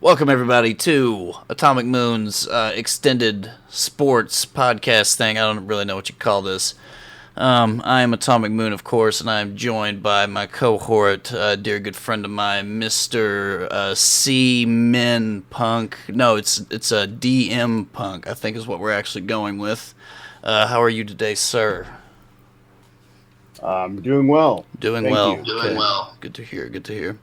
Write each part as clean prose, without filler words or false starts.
Welcome, everybody, to Atomic Moon's extended sports podcast thing. I don't really know what you call this. I am Atomic Moon, of course, and I am joined by my cohort, dear good friend of mine, Mr. C. Min Punk. No, it's a DM Punk, I think is what we're actually going with. How are you today, sir? I'm doing well. Doing Thank well. you. Doing well. Good to hear. Good to hear.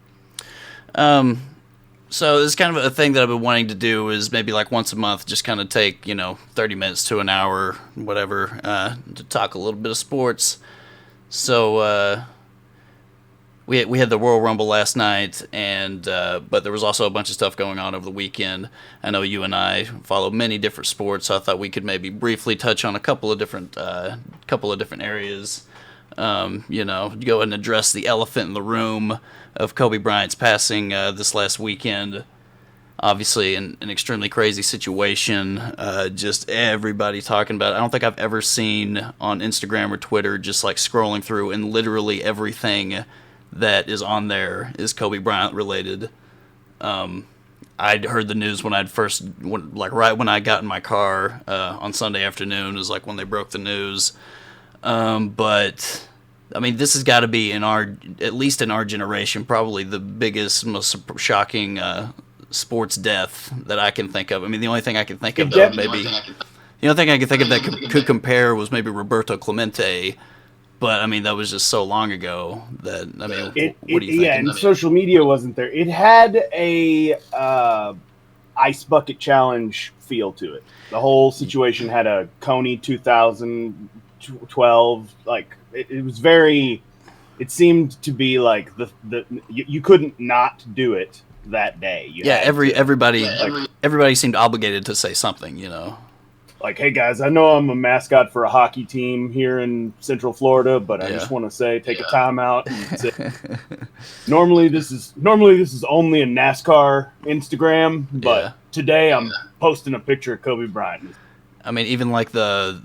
So this is kind of a thing that I've been wanting to do is maybe like once a month, just kind of take, 30 minutes to an hour, whatever, to talk a little bit of sports. So we had the Royal Rumble last night, and but there was also a bunch of stuff going on over the weekend. I know you and I follow many different sports, so I thought we could maybe briefly touch on a couple of different areas. Go ahead and address the elephant in the room of Kobe Bryant's passing this last weekend. Obviously, an extremely crazy situation. Just everybody talking about it. I don't think I've ever seen on Instagram or Twitter just like scrolling through and literally everything that is on there is Kobe Bryant related. I'd heard the news when right when I got in my car on Sunday afternoon is like when they broke the news. But I mean, this has got to be at least in our generation, probably the biggest, most shocking sports death that I can think of. I mean, the only thing I can think of that could compare was maybe Roberto Clemente, but I mean that was just so long ago that what do you think? Yeah, and social media wasn't there. It had a ice bucket challenge feel to it. The whole situation had a Coney 2012 like. It was very. It seemed to be like you couldn't not do it that day. Everybody seemed obligated to say something. Like, hey guys, I know I'm a mascot for a hockey team here in Central Florida, but I just want to say, take a timeout and say, normally this is only a NASCAR Instagram, but today I'm posting a picture of Kobe Bryant. I mean, even like the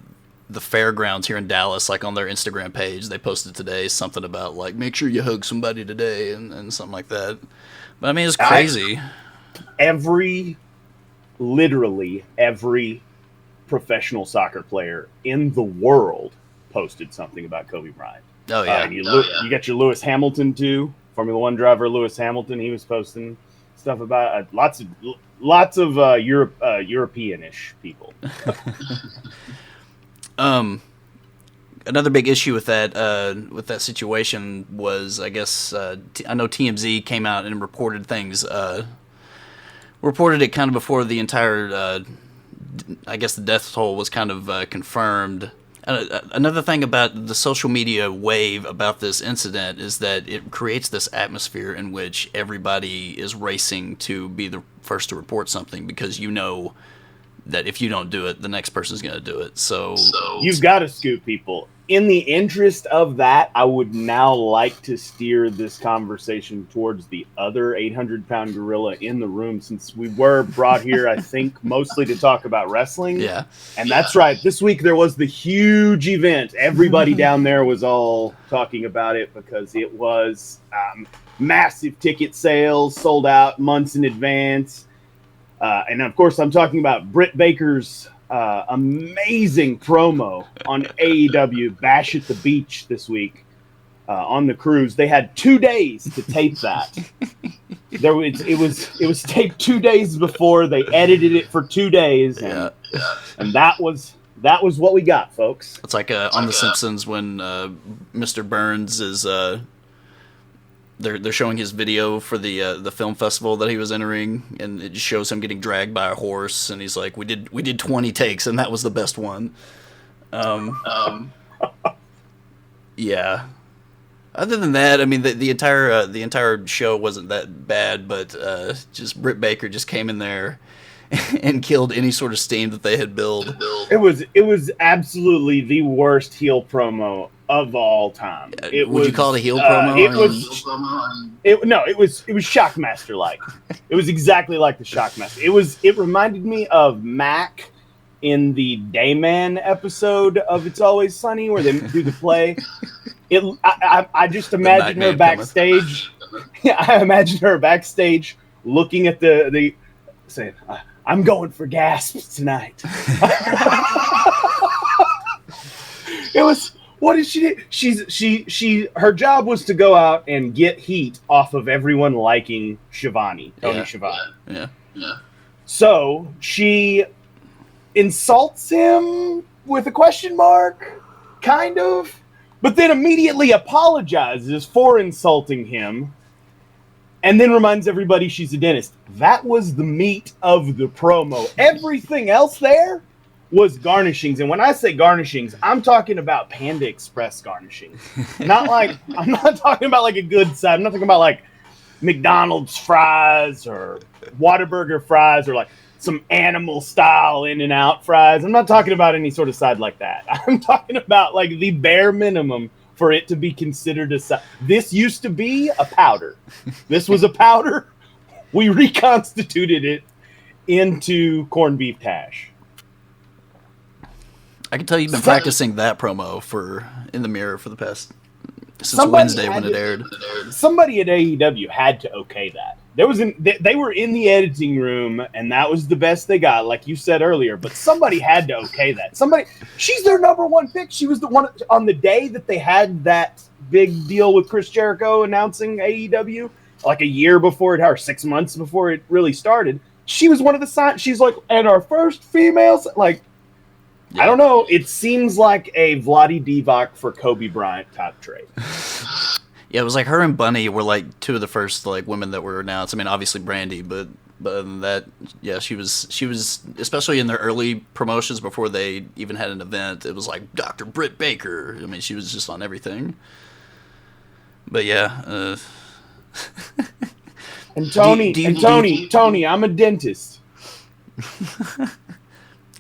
fairgrounds here in Dallas, like on their Instagram page, they posted today something about like make sure you hug somebody today and something like that. But I mean, it's crazy. Literally every professional soccer player in the world posted something about Kobe Bryant. Oh yeah, you got your Lewis Hamilton too, Formula One driver Lewis Hamilton. He was posting stuff about lots of European-ish people. Another big issue with that situation was, I guess, I know TMZ came out and reported things, reported it kind of before the entire, I guess the death toll was kind of confirmed. Another thing about the social media wave about this incident is that it creates this atmosphere in which everybody is racing to be the first to report something because that if you don't do it, the next person's going to do it. So you've got to scoop people. In the interest of that, I would now like to steer this conversation towards the other 800-pound gorilla in the room, since we were brought here, I think, mostly to talk about wrestling. Yeah. And that's right. This week there was the huge event. Everybody down there was all talking about it because it was massive ticket sales, sold out months in advance. And of course, I'm talking about Britt Baker's amazing promo on AEW Bash at the Beach this week on the cruise. They had 2 days to tape that. It was taped 2 days before. They edited it for 2 days, and that was what we got, folks. It's like on The Simpsons when Mr. Burns is. They're showing his video for the film festival that he was entering, and it just shows him getting dragged by a horse, and he's like, "We did 20 takes, and that was the best one." Yeah. Other than that, I mean, the entire show wasn't that bad, but just Britt Baker just came in there and killed any sort of steam that they had built. It was absolutely the worst heel promo of all time. Would you call it a heel promo? It was Shockmaster like. It was exactly like the Shockmaster. It reminded me of Mac in the Dayman episode of It's Always Sunny where they do the play. I just imagine her backstage. Yeah, I imagine her backstage looking at the saying, I'm going for gasps tonight. It was, what did she do? Her job was to go out and get heat off of everyone liking Tony Schiavone. Yeah. So she insults him with a question mark, kind of, but then immediately apologizes for insulting him, and then reminds everybody she's a dentist. That was the meat of the promo. Everything else there was garnishings. And when I say garnishings, I'm talking about Panda Express garnishings. I'm not talking about like a good side. I'm not talking about like McDonald's fries or Whataburger fries or like some animal style In-N-Out fries. I'm not talking about any sort of side like that. I'm talking about like the bare minimum for it to be considered a side. This used to be a powder. This was a powder. We reconstituted it into corned beef hash. I can tell you've been practicing that promo in the mirror for the past since Wednesday when it aired. Somebody at AEW had to okay that. They were in the editing room, and that was the best they got, like you said earlier. But somebody had to okay that. She's their number one pick. She was the one on the day that they had that big deal with Chris Jericho announcing AEW, like a year before or 6 months before it really started. She was one of the signs. She's like, and our first females, like. Yeah. I don't know. It seems like a Vladi Divac for Kobe Bryant type trade. Yeah, it was like her and Bunny were like two of the first like women that were announced. I mean, obviously Brandy, but other than that, yeah, she was especially in their early promotions before they even had an event. It was like Dr. Britt Baker. I mean, she was just on everything. But yeah. And Tony, I'm a dentist.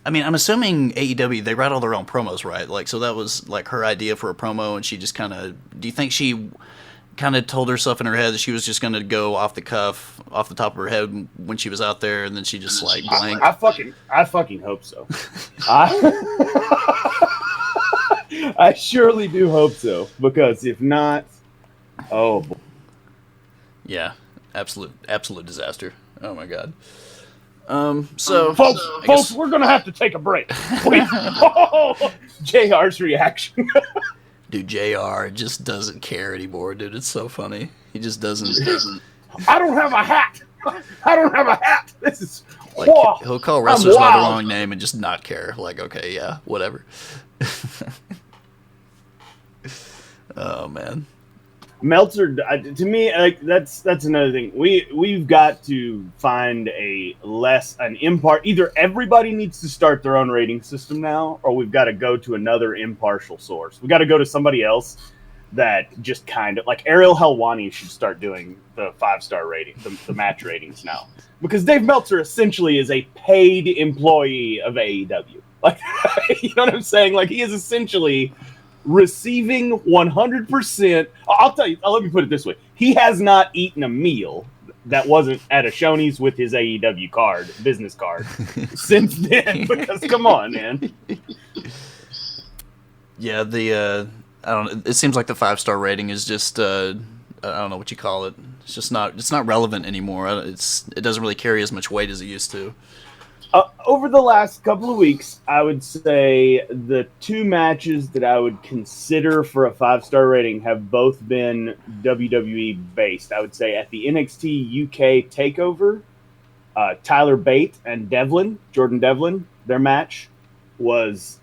I mean, I'm assuming AEW, they write all their own promos, right? Like, so that was like her idea for a promo, and she just kind of. Do you think she kind of told herself in her head that she was just going to go off the cuff, off the top of her head when she was out there, and then she just like blanked? I fucking hope so. I surely do hope so, because if not, oh boy. Yeah, absolute disaster. Oh my god. So folks, we're gonna have to take a break. JR's reaction. Dude, JR just doesn't care anymore, dude. It's so funny. He just doesn't. I don't have a hat. This is like he'll call wrestlers by the wrong name and just not care. Like, okay, yeah, whatever. Oh man. Meltzer, to me, like that's another thing. We've got to find an impartial. Either everybody needs to start their own rating system now, or we've got to go to another impartial source. We got to go to somebody else that just kind of like Ariel Helwani should start doing the 5-star rating, the match ratings now, because Dave Meltzer essentially is a paid employee of AEW. Like, you know what I'm saying? Like, he is essentially receiving 100%. I'll tell you. Let me put it this way: he has not eaten a meal that wasn't at a Shoney's with his AEW business card, since then. Because come on, man. Yeah, I don't. It seems like the 5-star rating is just I don't know what you call it. It's just not. It's not relevant anymore. It doesn't really carry as much weight as it used to. Over the last couple of weeks, I would say the 2 matches that I would consider for a 5-star rating have both been WWE based. I would say at the NXT UK Takeover, Tyler Bate and Jordan Devlin, their match was.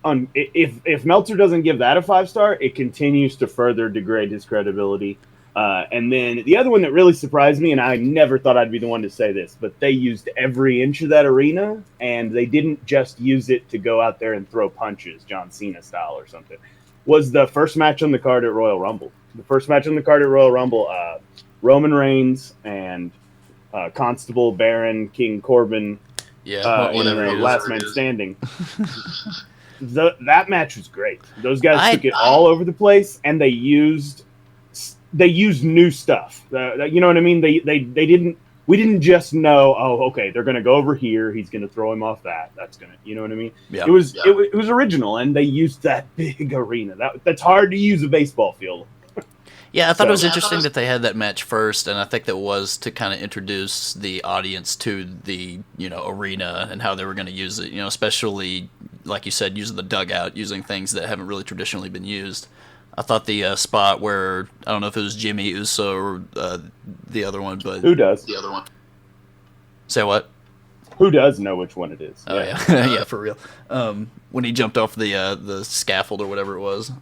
If Meltzer doesn't give that a 5-star, it continues to further degrade his credibility. And then the other one that really surprised me, and I never thought I'd be the one to say this, but they used every inch of that arena, and they didn't just use it to go out there and throw punches, John Cena style or something, was the first match on the card at Royal Rumble. The first match on the card at Royal Rumble, Roman Reigns and Constable, Baron, King Corbin, whatever last man standing. That match was great. Those guys took it all over the place, and they used new stuff. You know what I mean? They didn't. We didn't just know. Oh, okay, they're going to go over here. He's going to throw him off that. That's going to. You know what I mean? Yeah. It was original, and they used that big arena. That's hard to use a baseball field. Yeah, I thought it was interesting that they had that match first, and I think that was to kind of introduce the audience to the arena and how they were going to use it. Especially like you said, using the dugout, using things that haven't really traditionally been used. I thought the spot where I don't know if it was Jimmy Uso or the other one, but who does? The other one. Say what? Who does know which one it is? Oh yeah, yeah, for real. When he jumped off the scaffold or whatever it was.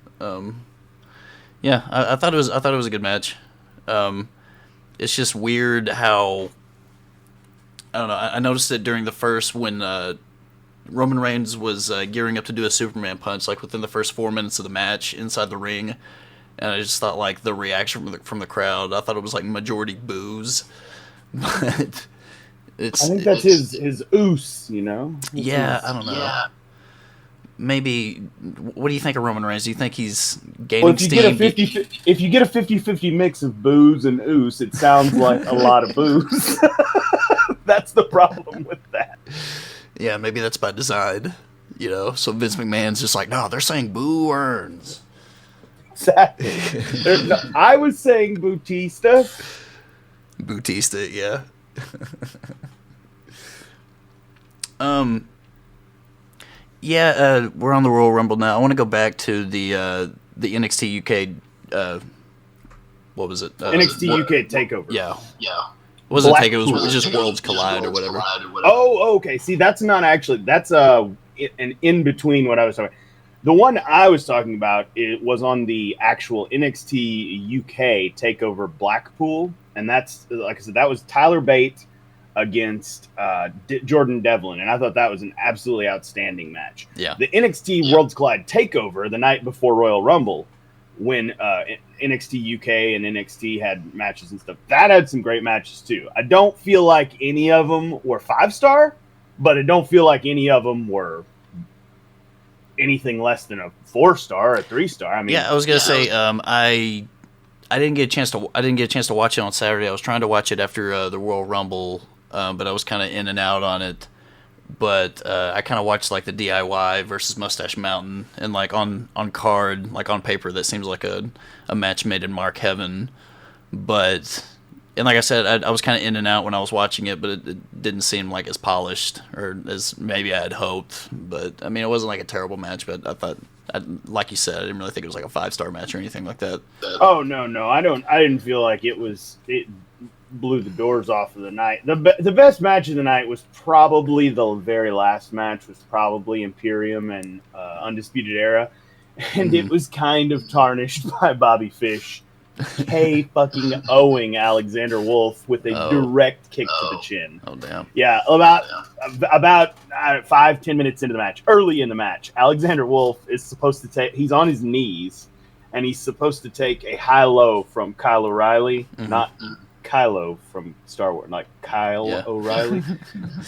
Yeah, I thought it was a good match. It's just weird how I don't know. I noticed it during the first when Roman Reigns was gearing up to do a Superman punch, like within the first 4 minutes of the match inside the ring, and I just thought like the reaction from the crowd. I thought it was like majority boos, but I think that's his oos, Yeah, I don't know. Yeah. Maybe. What do you think of Roman Reigns? Do you think he's gaining steam? If you get a 50-50 mix of booze and oos, it sounds like a lot of booze. That's the problem with that. Yeah, maybe that's by design. So Vince McMahon's just like, no, they're saying Boo Earns. Exactly. I was saying Bautista. Bautista, yeah. We're on the Royal Rumble now. I want to go back to the NXT UK. What was it? NXT UK Takeover. Yeah. What was it? It was just Worlds Collide or whatever. Oh, okay. See, that's not actually. That's an in between what I was talking. The one I was talking about it was on the actual NXT UK Takeover Blackpool, and that's like I said, that was Tyler Bate against Jordan Devlin, and I thought that was an absolutely outstanding match. Yeah. The NXT Worlds Collide Takeover the night before Royal Rumble, when NXT UK and NXT had matches and stuff, that had some great matches too. I don't feel like any of them were 5-star, but I don't feel like any of them were anything less than a 4-star or a 3-star. I mean, yeah, I was gonna say, I didn't get a chance to watch it on Saturday. I was trying to watch it after the Royal Rumble, but I was kind of in and out on it. But I kind of watched like the DIY versus Mustache Mountain, and like on card, like on paper, that seems like a match made in Mark Heaven. But and like I said, I was kind of in and out when I was watching it, but it didn't seem like as polished or as maybe I had hoped. But I mean, it wasn't like a terrible match, but I thought, like you said, I didn't really think it was like a 5-star match or anything like that. Oh no, I didn't feel like it blew the doors off of the night. The best match of the night was probably the very last match, was probably Imperium and Undisputed Era, and it was kind of tarnished by Bobby Fish fucking owing Alexander Wolf with a direct kick to the chin. Oh damn. Yeah, about 5-10 minutes into the match, early in the match, Alexander Wolf is supposed to he's on his knees and he's supposed to take a high-low from Kyle O'Reilly, not Kylo from Star Wars, like Kyle O'Reilly,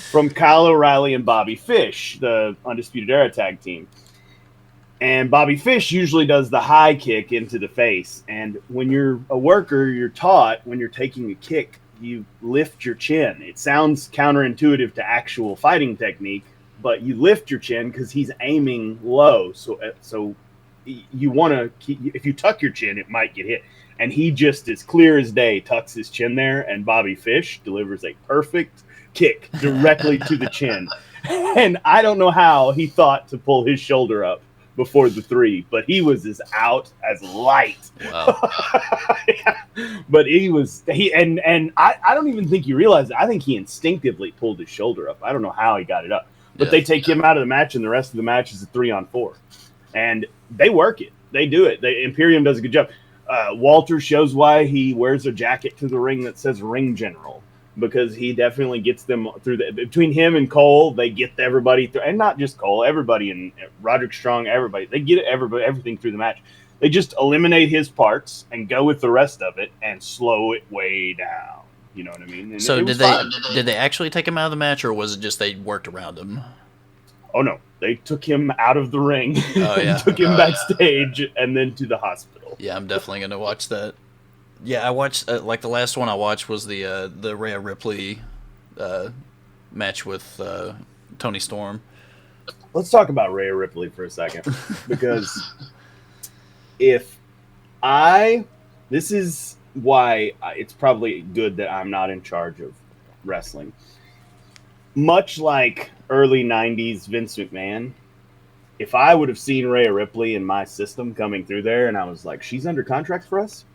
from Kyle O'Reilly and Bobby Fish, the Undisputed Era tag team. And Bobby Fish usually does the high kick into the face. And when you're a worker, you're taught when you're taking a kick, you lift your chin. It sounds counterintuitive to actual fighting technique, but you lift your chin because he's aiming low. So you want to if you tuck your chin, it might get hit. And he just, as clear as day, tucks his chin there, and Bobby Fish delivers a perfect kick directly to the chin. And I don't know how he thought to pull his shoulder up before the 3, but he was as out as light. Wow. Yeah. But I don't even think you realize it. I think he instinctively pulled his shoulder up. I don't know how he got it up. But they take him out of the match, and the rest of the match is a 3-on-4. And they work it. They do it. Imperium does a good job. Walter shows why he wears a jacket to the ring that says Ring General, because he definitely gets them through between him and Cole, they get everybody through, and not just Cole, everybody, and Roderick Strong, everybody, they get everything through the match. They just eliminate his parts and go with the rest of it and slow it way down. You know what I mean? And so did they actually take him out of the match, or was it just they worked around him? Oh no, they took him out of the ring, took him backstage, and then to the hospital. Yeah, I'm definitely gonna watch that. Yeah, I watched like the last one I watched was the Rhea Ripley match with Toni Storm. Let's talk about Rhea Ripley for a second, because if I This is why it's probably good that I'm not in charge of wrestling. Much like early 90s Vince McMahon, if I would have seen Rhea Ripley in my system coming through there and I was like, she's under contract for us,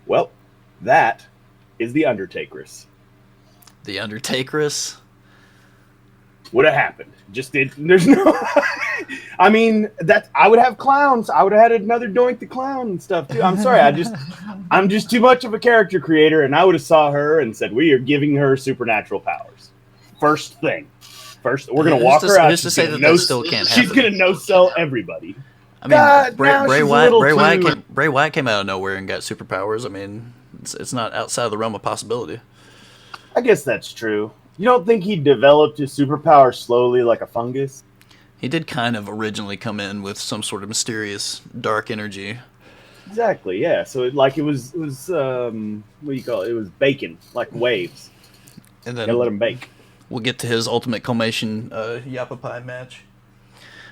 well, that is the Undertakeress. The Undertakeress? Would have happened. Just did. There's no. I mean, that I would have clowns. I would have had another Doink the Clown and stuff too. I'm sorry. I'm just too much of a character creator, and I would have saw her and said, "We are giving her supernatural powers." First thing, we're gonna walk her out. Who's to say that still can't happen? She's gonna no sell everybody. I mean, Bray Wyatt came out of nowhere and got superpowers. I mean, it's not outside of the realm of possibility. I guess that's true. You don't think he developed his superpower slowly like a fungus? He did kind of originally come in with some sort of mysterious dark energy. Exactly, yeah. So it was what do you call it? It was bacon, like waves. And then you gotta let him bake. We'll get to his ultimate culmination Yappa Pie match.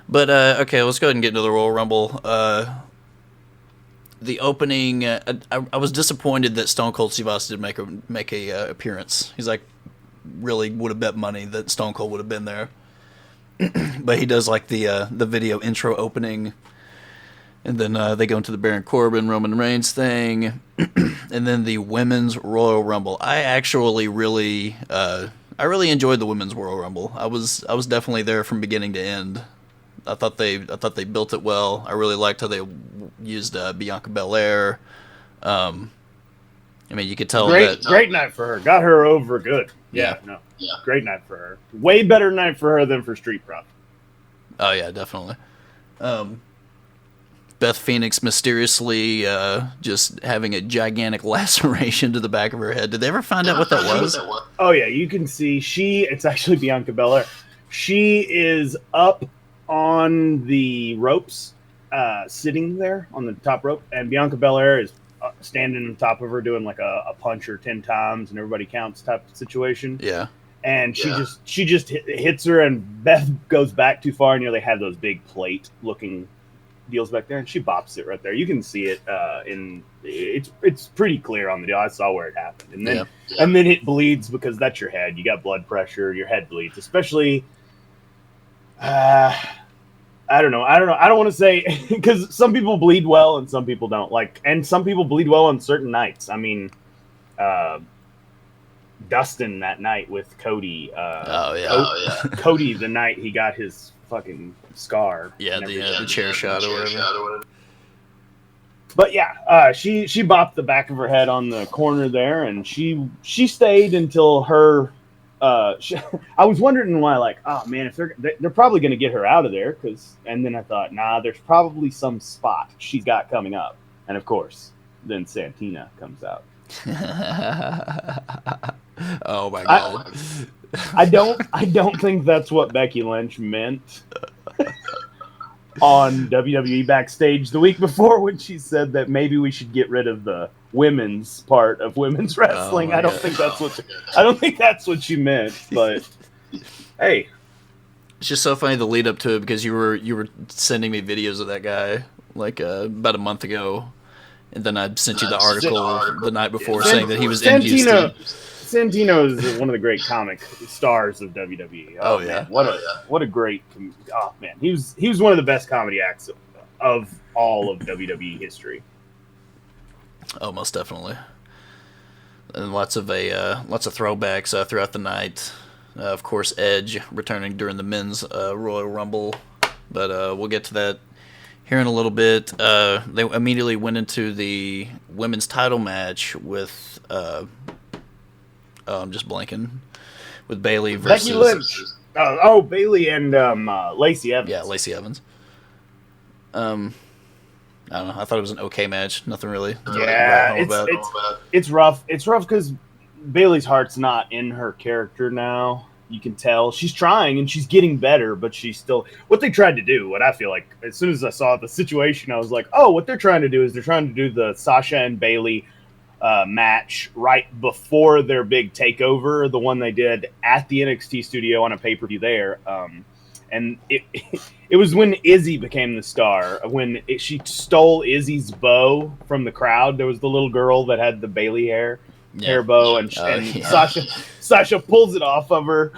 But okay, let's go ahead and get into the Royal Rumble. The opening, I was disappointed that Stone Cold Steve Austin did make a appearance. He's like, really would have bet money that Stone Cold would have been there. But he does like the video intro opening, and then they go into the Baron Corbin Roman Reigns thing, and then the Women's Royal Rumble. I actually really enjoyed the Women's Royal Rumble. I was definitely there from beginning to end. I thought they built it well. I really liked how they used Bianca Belair. I mean, you could tell great night for her. Got her over good. Yeah. Great night for her. Way better night for her than for Street Profit. Oh yeah, definitely. Beth Phoenix mysteriously just having a gigantic laceration to the back of her head. Did they ever find out what that was? Oh yeah, you can see it's actually Bianca Belair. She is up on the ropes, sitting there on the top rope, and Bianca Belair is standing on top of her doing like a puncher 10 times and everybody counts type of situation. Yeah. And she just hits her, and Beth goes back too far, and they have those big plate looking deals back there, and she bops it right there. You can see it it's pretty clear on the deal. I saw where it happened. And then it bleeds because that's your head. You got blood pressure, your head bleeds, especially I don't know. I don't want to say, because some people bleed well and some people don't. And some people bleed well on certain nights. I mean, Dustin that night with Cody. Cody the night he got his fucking scar. Yeah, the chair shot or whatever. But yeah, she bopped the back of her head on the corner there, and she stayed until her. I was wondering why, oh man, if they're probably going to get her out of there, and then I thought, nah, there's probably some spot she's got coming up, and of course, then Santina comes out. Oh my god! I don't think that's what Becky Lynch meant on WWE backstage the week before when she said that maybe we should get rid of the women's part of women's wrestling. I don't think that's what she meant, but hey, it's just so funny the lead up to it, because you were sending me videos of that guy about a month ago, and then I sent you the article the night before saying that he was in Houston. Santino is one of the great comic stars of WWE. Oh yeah, man, what a great man. He was one of the best comedy acts of all of WWE history. Oh, most definitely. And lots of throwbacks throughout the night. Of course, Edge returning during the men's Royal Rumble, but we'll get to that here in a little bit. They immediately went into the women's title match with I'm just blanking, with Bayley versus Becky Lynch. Bayley and Lacey Evans. Yeah, Lacey Evans. I don't know. I thought it was an okay match. Nothing really. Yeah, it's rough. It's rough because Bayley's heart's not in her character now. You can tell she's trying and she's getting better, but she's still. What they tried to do, what I feel like, as soon as I saw the situation, I was like, oh, what they're trying to do is they're trying to do the Sasha and Bayley match right before their big takeover, the one they did at the NXT studio on a pay-per-view there. and it was when Izzy became the star. When she stole Izzy's bow from the crowd. There was the little girl that had the Bailey hair bow, and Sasha pulls it off of her,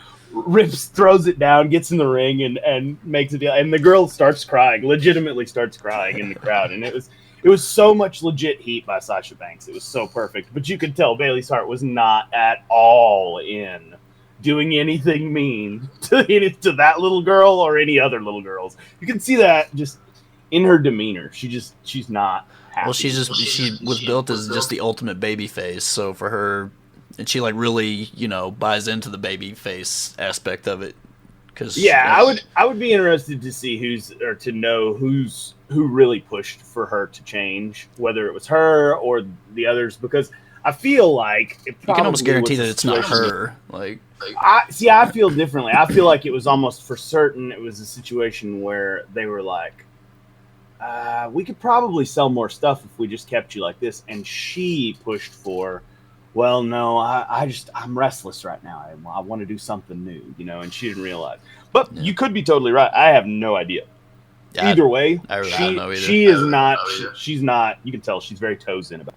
throws it down, gets in the ring, and makes a deal. And the girl starts crying, legitimately starts crying in the crowd, and it was so much legit heat by Sasha Banks. It was so perfect, but you could tell Bailey's heart was not at all in doing anything mean to that little girl or any other little girls. You can see that just in her demeanor. She's not happy. Well, she was built as just the ultimate baby face. So for her, and she like really, buys into the baby face aspect of it. I would be interested to see to know who really pushed for her to change, whether it was her or the others, because I feel like you can almost guarantee that it's not her. I feel differently. I feel like it was almost for certain. It was a situation where they were like, we could probably sell more stuff if we just kept you like this. And she pushed for, well, no, I'm restless right now. I want to do something new, and she didn't realize. But you could be totally right. I have no idea. Either way, I don't know either. She is not. She's not. You can tell she's very toes in about it.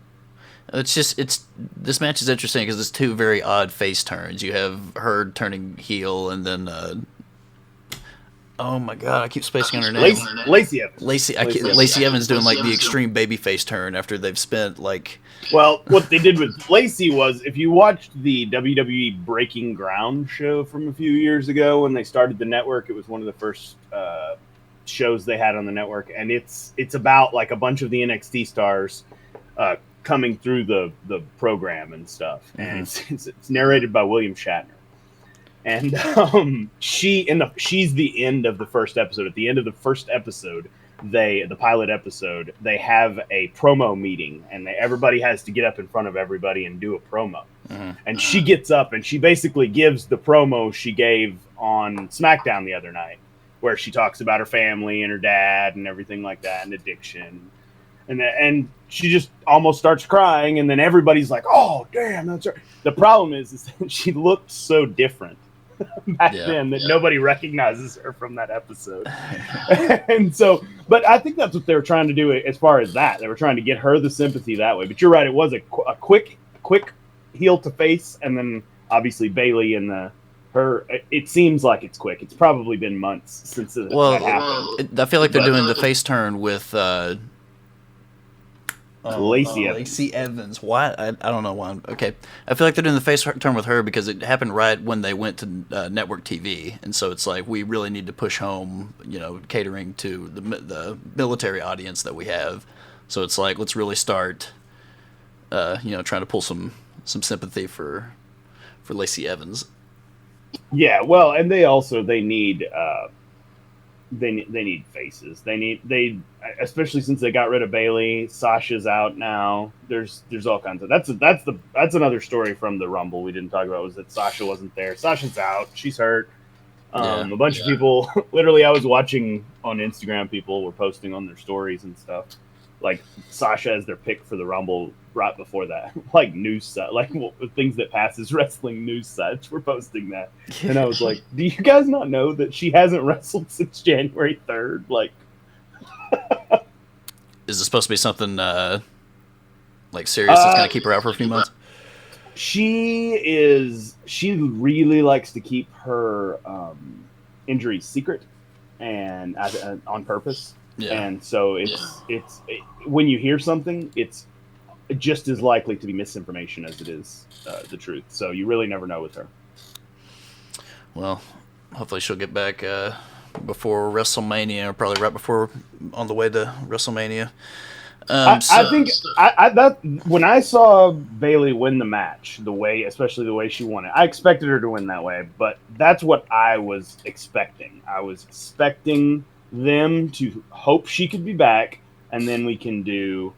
This match is interesting because it's two very odd face turns. You have her turning heel, and then oh my god, I keep spacing on her name. Lacey Evans. Lacey Evans doing like the extreme babyface turn after they've spent like. Well, what they did with Lacey was, if you watched the WWE Breaking Ground show from a few years ago when they started the network, it was one of the first shows they had on the network, and it's about like a bunch of the NXT stars coming through the program and stuff, and it's narrated by William Shatner, and she's the end of the first episode. At the end of the first episode, the pilot episode, they have a promo meeting, and everybody has to get up in front of everybody and do a promo. And she gets up and she basically gives the promo she gave on SmackDown the other night, where she talks about her family and her dad and everything like that, and addiction. And she just almost starts crying, and then everybody's like, "Oh, damn, that's her." The problem is that she looked so different back then that nobody recognizes her from that episode. And so, but I think that's what they were trying to do as far as that. They were trying to get her the sympathy that way. But you're right, it was a quick heel to face, and then obviously Bailey and her. It seems like it's quick. It's probably been months since that happened. I feel like they're doing the face turn with. Lacey Evans. Why? I don't know why. Okay. I feel like they're doing the face turn with her because it happened right when they went to network TV. And so it's like, we really need to push home, catering to the military audience that we have. So it's like, let's really start, trying to pull some sympathy for Lacey Evans. Yeah. Well, and they need, they need faces. They especially since they got rid of Bailey. Sasha's out now. There's all kinds of that's another story from the Rumble we didn't talk about, was that Sasha wasn't there. Sasha's out. She's hurt. A bunch of people. Literally, I was watching on Instagram. People were posting on their stories and stuff, like Sasha as their pick for the Rumble right before that. Like news sites, like things that passes wrestling news sites were posting that, and I was like, "Do you guys not know that she hasn't wrestled since January 3rd?" Like, is this supposed to be something like serious that's gonna keep her out for a few months? She really likes to keep her injuries secret, and on purpose. Yeah. And so it's when you hear something, it's just as likely to be misinformation as it is the truth. So you really never know with her. Well, hopefully she'll get back before WrestleMania, or probably right before, on the way to WrestleMania. I think that when I saw Bailey win the match, especially the way she won it, I expected her to win that way. But that's what I was expecting. I was expecting them to hope she could be back, and then we can do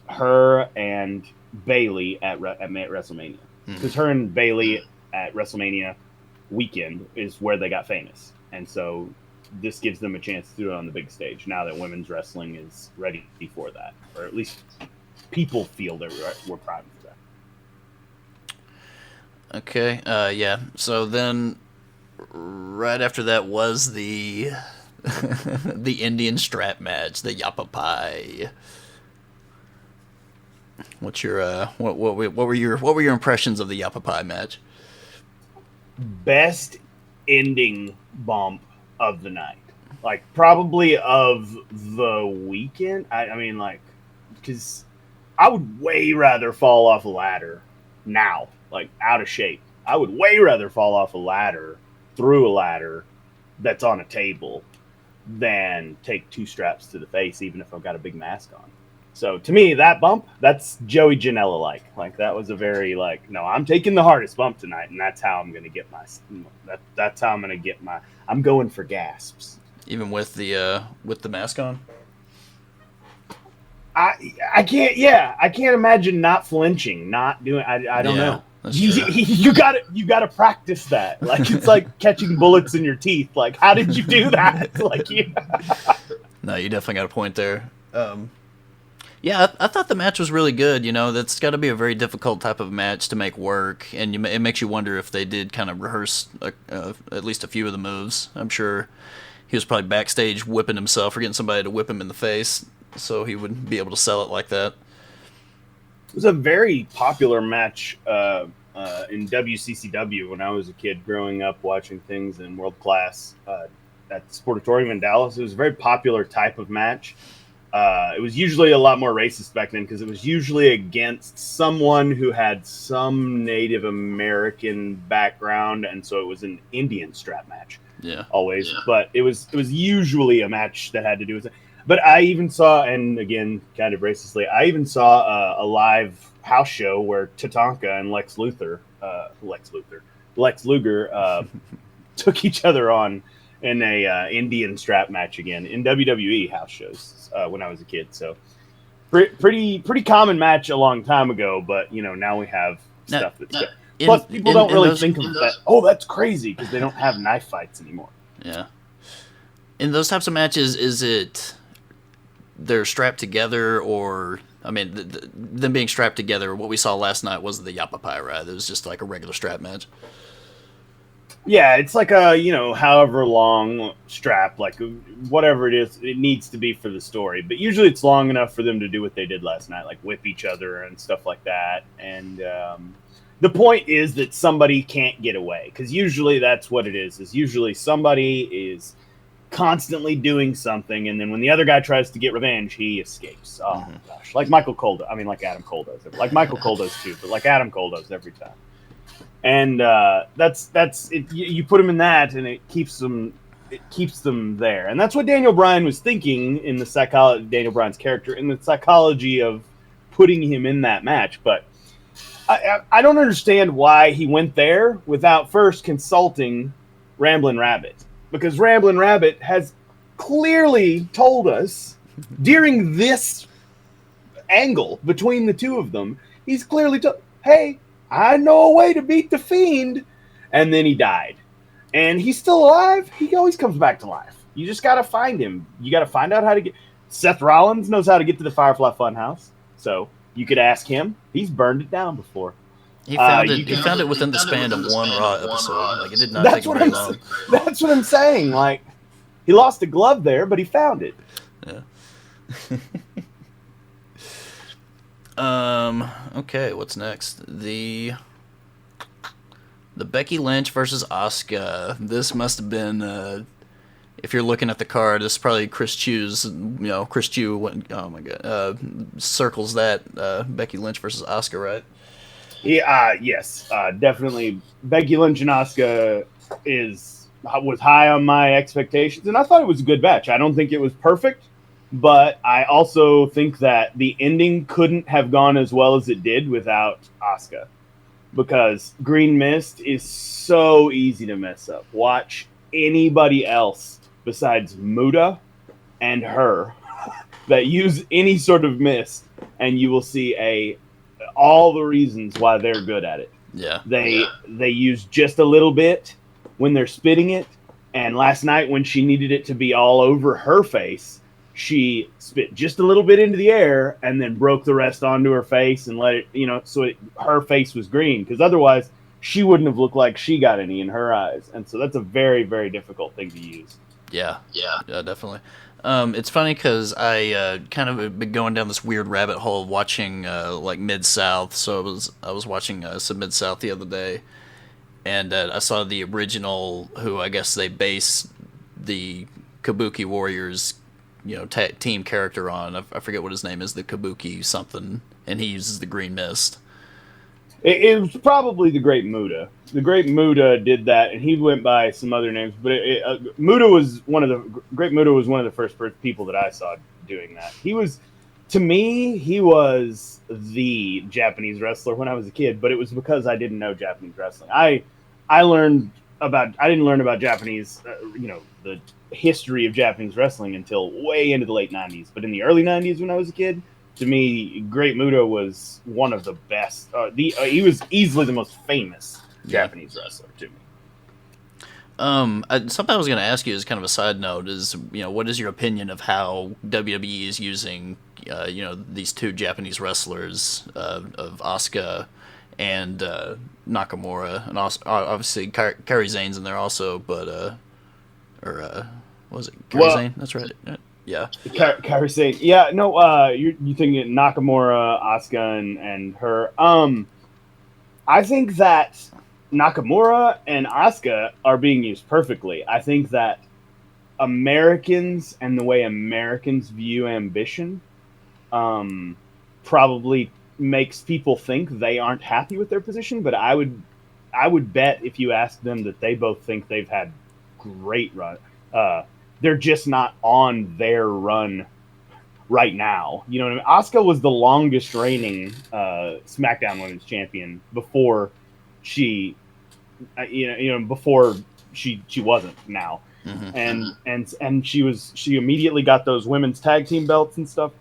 her and Bailey at WrestleMania, because her and Bailey at WrestleMania weekend is where they got famous, and so this gives them a chance to do it on the big stage now that women's wrestling is ready for that, or at least people feel that we're primed for that. Okay, yeah. So then right after that was the the Indian strap match, the Yappa Pie. What's your what were your impressions of the Yappa Pie match? Best ending bump of the night, like probably of the weekend. I mean, like, because I would way rather fall off a ladder now, like out of shape. I would way rather fall off a ladder through a ladder that's on a table than take 2 straps to the face, even if I've got a big mask on. So to me, that bump, that's Joey Janela like. Like, that was a very, like, no, I'm taking the hardest bump tonight, and that's how I'm going to get my. That's how I'm going to get my. I'm going for gasps. Even with the mask on. I can't. Yeah, I can't imagine not flinching, not doing. I don't know. You gotta practice that. Like, it's like catching bullets in your teeth. Like, how did you do that? Like, No, you definitely got a point there. Yeah, I thought the match was really good. You know, that's got to be a very difficult type of match to make work, and it makes you wonder if they did kind of rehearse at least a few of the moves. I'm sure he was probably backstage whipping himself or getting somebody to whip him in the face so he would be able to sell it like that. It was a very popular match in WCCW when I was a kid growing up watching things in World Class at the Sportatorium in Dallas. It was a very popular type of match. It was usually a lot more racist back then because it was usually against someone who had some Native American background, and so it was an Indian strap match. Yeah, always. Yeah. But it was usually a match that had to do with it. But I even saw, and again, kind of racistly, I even saw a live house show where Tatanka and Lex Luger took each other on in a Indian strap match again in WWE house shows when I was a kid. So pretty common match a long time ago, but now we have stuff that's good. Plus, people don't really think of that. Oh, that's crazy because they don't have knife fights anymore. Yeah. In those types of matches, is it they're strapped together, or I mean, them being strapped together? What we saw last night was the Yappa Pie, right? It was just like a regular strap match. Yeah, it's like a, however long strap, like whatever it is, it needs to be for the story. But usually it's long enough for them to do what they did last night, like whip each other and stuff like that. And the point is that somebody can't get away, because usually that's what it is usually somebody is constantly doing something, and then when the other guy tries to get revenge, he escapes. Oh, my gosh. Like Michael Cole does. I mean, like Adam Cole does. Like Michael Cole does too, but like Adam Cole does every time. And that's it. You put him in that, and it keeps them there. And that's what Daniel Bryan was thinking in the psychology. Daniel Bryan's character in the psychology of putting him in that match. But I don't understand why he went there without first consulting Ramblin' Rabbit, because Ramblin' Rabbit has clearly told us during this angle between the two of them, he's clearly told, hey, I know a way to beat the Fiend. And then he died. And he's still alive. He always comes back to life. You just got to find him. You got to find out how to get... Seth Rollins knows how to get to the Firefly Funhouse. So you could ask him. He's burned it down before. He found it within the span of one Raw episode. Like, it did not take very long. That's what I'm saying. Like, he lost a glove there, but he found it. Yeah. Okay, what's next? The Becky Lynch versus Asuka. This must have been, if you're looking at the card, this is probably Chris Chew's, Chris Chew went, oh my god, circles that, Becky Lynch versus Asuka, right? Yeah, yes, definitely. Becky Lynch and Asuka was high on my expectations, and I thought it was a good match. I don't think it was perfect, but I also think that the ending couldn't have gone as well as it did without Asuka, because Green Mist is so easy to mess up. Watch anybody else besides Muda and her that use any sort of mist, and you will see all the reasons why they're good at it. Yeah. They use just a little bit when they're spitting it, and last night when she needed it to be all over her face, she spit just a little bit into the air and then broke the rest onto her face and let it, so her face was green, because otherwise she wouldn't have looked like she got any in her eyes. And so that's a very, very difficult thing to use. Yeah, definitely. It's funny because I kind of have been going down this weird rabbit hole watching like Mid South. So I was watching some Mid South the other day, and I saw the original, who I guess they base the Kabuki Warriors, team character on. I forget what his name is, the Kabuki something, and he uses the green mist. It was probably the Great Muda. The Great Muda did that, and he went by some other names. But Muda was Great Muda was one of the first people that I saw doing that. To me, he was the Japanese wrestler when I was a kid. But it was because I didn't know Japanese wrestling. I didn't learn about Japanese, the history of Japanese wrestling until way into the late '90s. But in the early '90s, when I was a kid, to me, Great Muta was one of the best. He was easily the most famous Japanese wrestler to me. Something I was going to ask you as kind of a side note is, what is your opinion of how WWE is using, these two Japanese wrestlers of Asuka and Nakamura, and also, obviously Kairi Sane's in there also, but what was it? Kairi Sane? That's right. Yeah. Kairi Sane. Yeah, no, you thinking Nakamura, Asuka, and her. I think that Nakamura and Asuka are being used perfectly. I think that Americans and the way Americans view ambition probably makes people think they aren't happy with their position, but I would bet if you ask them that they both think they've had great run. They're just not on their run right now. You know what I mean? Asuka was the longest reigning SmackDown Women's Champion before she, before she wasn't now, and she immediately got those women's tag team belts and stuff.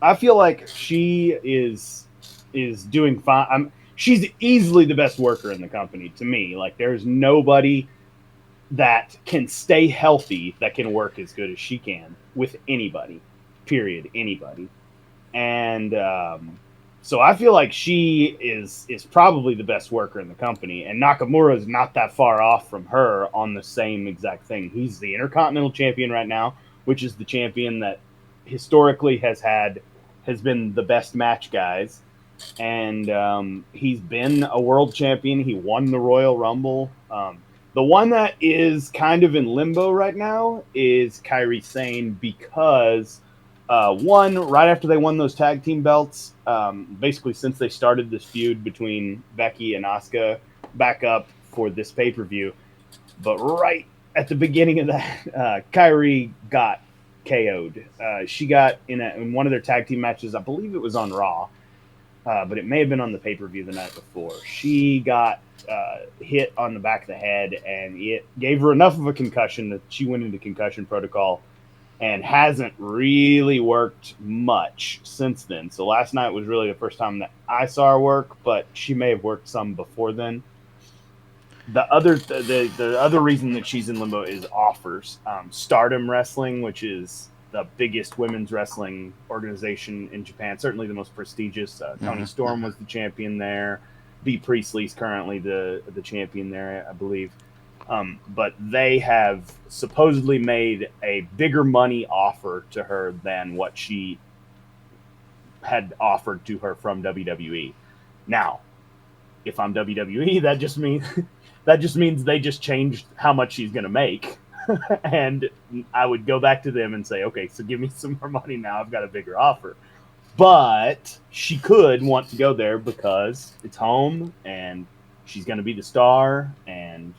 I feel like she is doing fine. She's easily the best worker in the company to me. Like, there's nobody that can stay healthy that can work as good as she can with anybody, period, anybody. And so I feel like she is probably the best worker in the company, and Nakamura is not that far off from her on the same exact thing. He's the Intercontinental Champion right now, which is the champion that historically has been the best match guys, and he's been a world champion. He won the Royal Rumble. The one that is kind of in limbo right now is Kairi Sane because, right after they won those tag team belts, basically since they started this feud between Becky and Asuka back up for this pay-per-view, but right at the beginning of that, Kairi got KO'd. She got in one of their tag team matches, I believe it was on Raw, but it may have been on the pay-per-view the night before. She got hit on the back of the head, and it gave her enough of a concussion that she went into concussion protocol and hasn't really worked much since then. So last night was really the first time that I saw her work, but she may have worked some before then. The other reason that she's in limbo is offers. Stardom Wrestling, which is the biggest women's wrestling organization in Japan, certainly the most prestigious. Toni Storm was the champion there. Bea Priestley's currently the champion there, I believe. But they have supposedly made a bigger money offer to her than what she had offered to her from WWE. Now, if I'm WWE, that just means they just changed how much she's going to make. And I would go back to them and say, okay, so give me some more money now. I've got a bigger offer. But she could want to go there because it's home and she's going to be the star and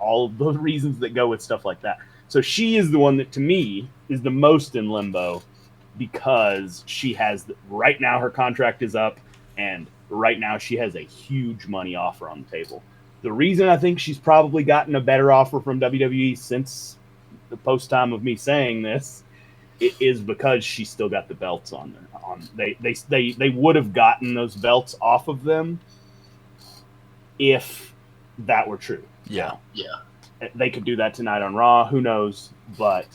all of those reasons that go with stuff like that. So she is the one that, to me, is the most in limbo because she has, right now her contract is up, and right now she has a huge money offer on the table. The reason I think she's probably gotten a better offer from WWE since the post time of me saying this is because she's still got the belts on there. They would have gotten those belts off of them if that were true. Yeah. They could do that tonight on Raw. Who knows? But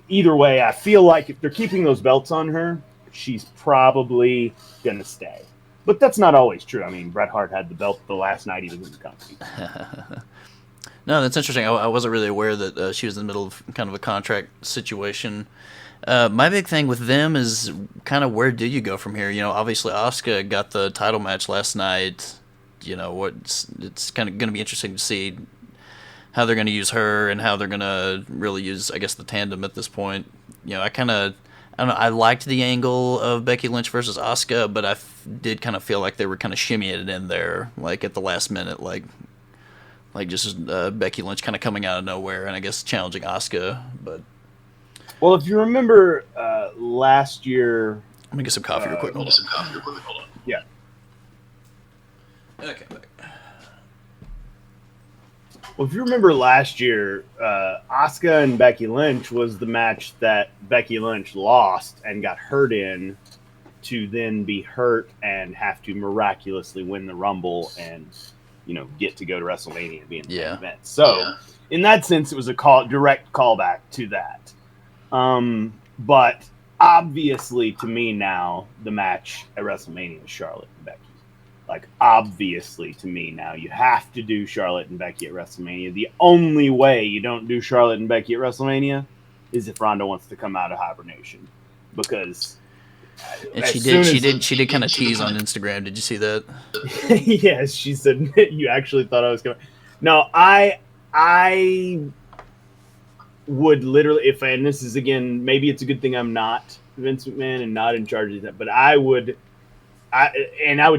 either way, I feel like if they're keeping those belts on her, she's probably going to stay. But that's not always true. I mean, Bret Hart had the belt the last night he was in the company. No, that's interesting. I wasn't really aware that she was in the middle of kind of a contract situation. My big thing with them is kind of where do you go from here? Obviously Asuka got the title match last night. It's kind of going to be interesting to see how they're going to use her and how they're going to really use, I guess, the tandem at this point. I don't know. I liked the angle of Becky Lynch versus Asuka, but I did kind of feel like they were kind of shimmying it in there, like at the last minute, like just Becky Lynch kind of coming out of nowhere and I guess challenging Asuka. But well, if you remember last year, let me get some coffee real quick. Hold on. Yeah. Okay. Well, if you remember last year, Asuka and Becky Lynch was the match that Becky Lynch lost and got hurt in, to then be hurt and have to miraculously win the Rumble and get to go to WrestleMania and be in the main event. So, in that sense, it was a direct callback to that. But obviously, to me now, the match at WrestleMania is Charlotte and Becky. Like, obviously, to me now, you have to do Charlotte and Becky at WrestleMania. The only way you don't do Charlotte and Becky at WrestleMania is if Ronda wants to come out of hibernation, because. And she did kind of tease on Instagram. Did you see that? Yes, she said, you actually thought I was going to. No, I would literally, and this is, again, maybe it's a good thing I'm not Vince McMahon and not in charge of that, but I would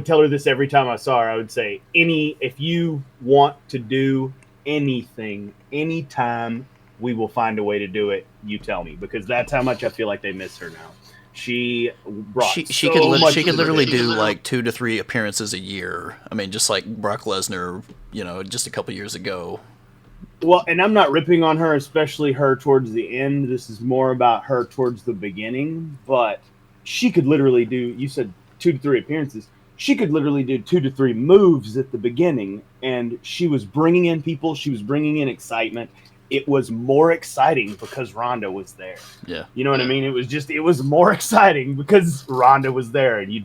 tell her this every time I saw her. I would say, if you want to do anything, anytime, we will find a way to do it. You tell me, because that's how much I feel like they miss her now. She could literally do like 2 to 3 appearances a year. I mean, just like Brock Lesnar, just a couple years ago. Well, and I'm not ripping on her, especially her towards the end. This is more about her towards the beginning. But she could literally do, you said 2 to 3 appearances. She could literally do 2 to 3 moves at the beginning. And she was bringing in people. She was bringing in excitement. It was more exciting because Ronda was there. Yeah. You know what I mean? It was more exciting because Ronda was there. And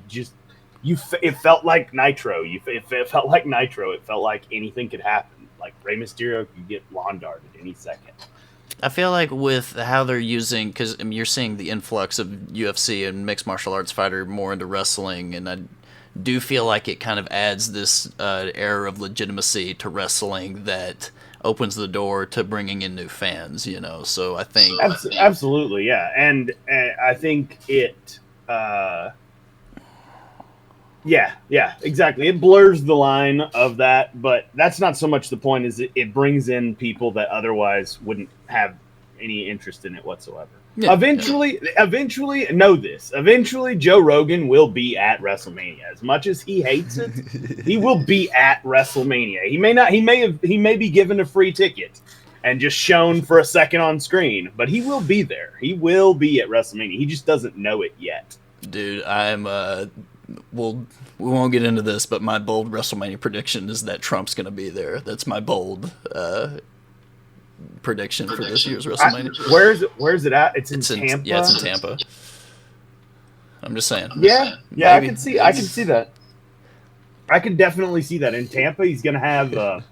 it felt like Nitro. It felt like Nitro. It felt like anything could happen. Like Rey Mysterio could get lawn darted any second. I feel like with how they're using, because you're seeing the influx of UFC and mixed martial arts fighter more into wrestling, and I do feel like it kind of adds this air of legitimacy to wrestling that opens the door to bringing in new fans, So I think absolutely, yeah, and I think it, yeah, exactly. It blurs the line of that, but that's not so much the point. Is it brings in people that otherwise wouldn't have any interest in it whatsoever. Yeah, eventually, know this. Eventually, Joe Rogan will be at WrestleMania. As much as he hates it, he will be at WrestleMania. He may not. He may be given a free ticket and just shown for a second on screen, but he will be there. He will be at WrestleMania. He just doesn't know it yet. Dude, I'm we won't get into this, but my bold WrestleMania prediction is that Trump's going to be there. That's my bold prediction for this year's WrestleMania. Where is it at? It's in Tampa. Yeah, it's in Tampa. I'm just saying. Yeah, I can see that. I can definitely see that in Tampa. He's going to have a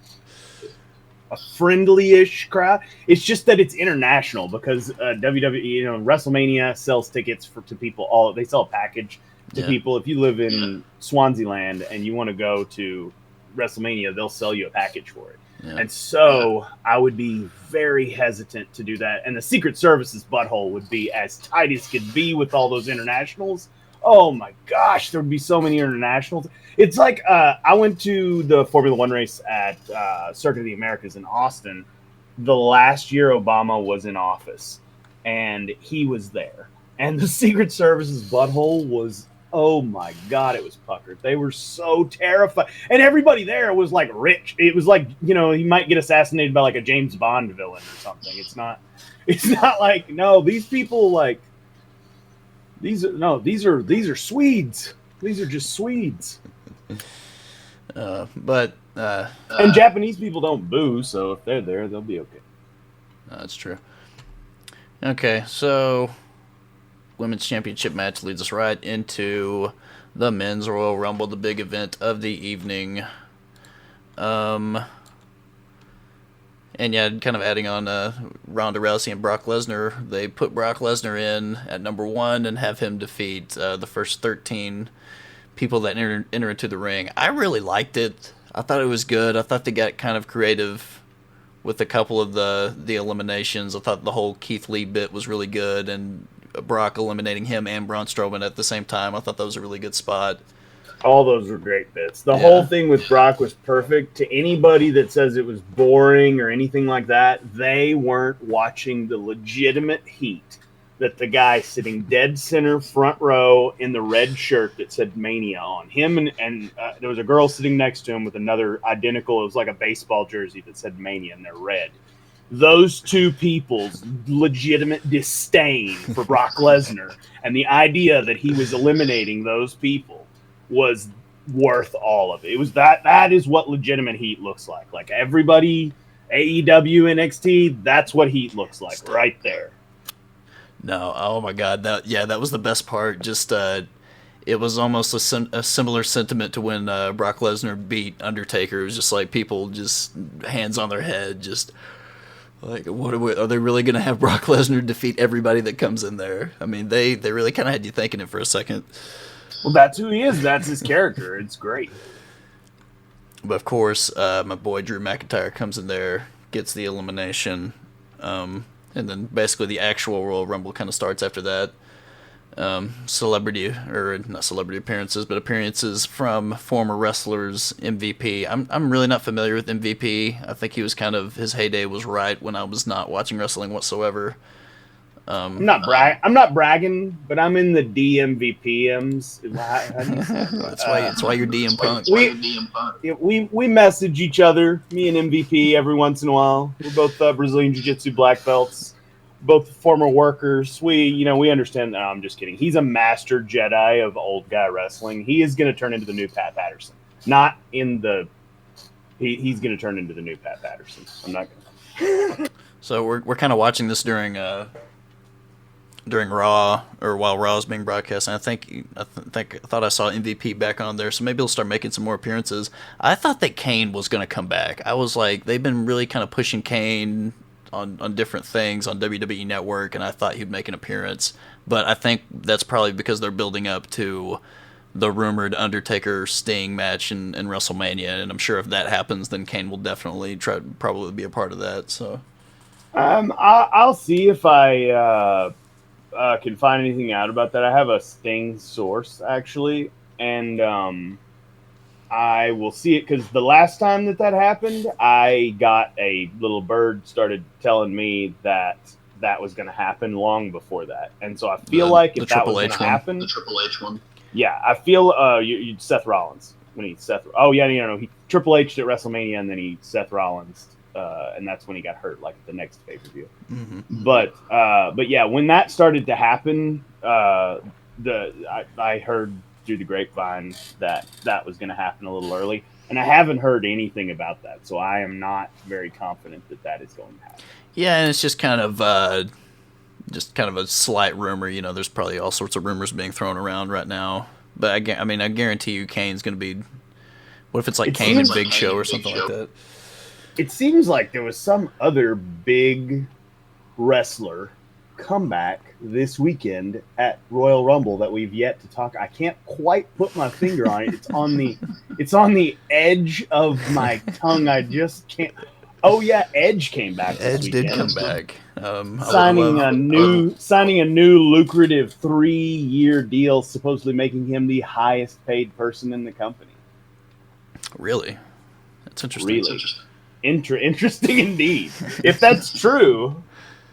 friendly-ish crowd. It's just that it's international because WWE, WrestleMania sells tickets to people. They sell a package to people. If you live in Swaziland and you want to go to WrestleMania, they'll sell you a package for it. Yeah. And so I would be very hesitant to do that. And the Secret Service's butthole would be as tight as could be with all those internationals. Oh my gosh, there would be so many internationals. It's like I went to the Formula One race at Circuit of the Americas in Austin the last year Obama was in office, and he was there. And the Secret Service's butthole was, oh my God, it was puckered. They were so terrified. And everybody there was like rich. It was like, he might get assassinated by like a James Bond villain or something. It's not like, no, these people like, these are Swedes. These are just Swedes. And Japanese people don't boo, so if they're there, they'll be okay. That's true. Okay, so women's championship match leads us right into the Men's Royal Rumble, the big event of the evening. And yeah, kind of adding on Ronda Rousey and Brock Lesnar, they put Brock Lesnar in at number 1 and have him defeat the first 13 people that enter into the ring. I really liked it. I thought it was good. I thought they got kind of creative with a couple of the eliminations. I thought the whole Keith Lee bit was really good, and Brock eliminating him and Braun Strowman at the same time. I thought that was a really good spot. All those were great bits. The whole thing with Brock was perfect. To anybody that says it was boring or anything like that, they weren't watching the legitimate heat that the guy sitting dead center front row in the red shirt that said Mania on him, and there was a girl sitting next to him with another identical, it was like a baseball jersey that said Mania, and they're red. Those two people's legitimate disdain for Brock Lesnar and the idea that he was eliminating those people was worth all of it. It was that is what legitimate heat looks like. Like everybody, AEW, NXT, that's what heat looks like right there. No, oh my God, that was the best part. Just it was almost a similar sentiment to when Brock Lesnar beat Undertaker. It was just like people just hands on their head, just like, are they really going to have Brock Lesnar defeat everybody that comes in there? I mean, they really kind of had you thinking it for a second. Well, that's who he is. That's his character. It's great. But of course, my boy Drew McIntyre comes in there, gets the elimination, and then basically the actual Royal Rumble kind of starts after that. Celebrity, or not celebrity appearances, but appearances from former wrestlers. MVP. I'm really not familiar with MVP. I think he was kind of, his heyday was right when I was not watching wrestling whatsoever. I'm not bragging, but I'm in the DMVPMs. That's why you're DM Punk. We message each other, me and MVP, every once in a while. We're both Brazilian Jiu-Jitsu black belts, both former workers. We understand. No, I'm just kidding. He's a master Jedi of old guy wrestling. He is going to turn into the new Pat Patterson. Not in the. He's going to turn into the new Pat Patterson. I'm not going to. So we're kind of watching this during Raw, or while Raw is being broadcast, and I thought I saw MVP back on there, so maybe he'll start making some more appearances. I thought that Kane was going to come back. I was like, they've been really kind of pushing Kane on different things on WWE Network, and I thought he'd make an appearance. But I think that's probably because they're building up to the rumored Undertaker Sting match in WrestleMania, and I'm sure if that happens, then Kane will definitely probably be a part of that. So, I'll see if I can find anything out about that. I have a Sting source actually, and I will see it because the last time that happened, I got a little bird started telling me that was going to happen long before that, and so I feel like if that was going to happen, the Triple H one. Yeah, I feel Seth Rollins when he he Triple H at WrestleMania, and then he Seth Rollins. And that's when he got hurt, like the next pay-per-view. Mm-hmm. But yeah, when that started to happen, I heard through the grapevine that was going to happen a little early, and I haven't heard anything about that, so I am not very confident that is going to happen. Yeah, and it's just kind of a slight rumor. There's probably all sorts of rumors being thrown around right now, but I guarantee you, Kane's going to be. What if it's like Kane and Big Show or something like that? It seems like there was some other big wrestler comeback this weekend at Royal Rumble that we've yet to talk. I can't quite put my finger on it. It's on the edge of my tongue. I just can't. Oh yeah, Edge came back. Edge did come back. Signing a new lucrative 3-year deal, supposedly making him the highest paid person in the company. Really? That's interesting. Really? Interesting indeed. If that's true,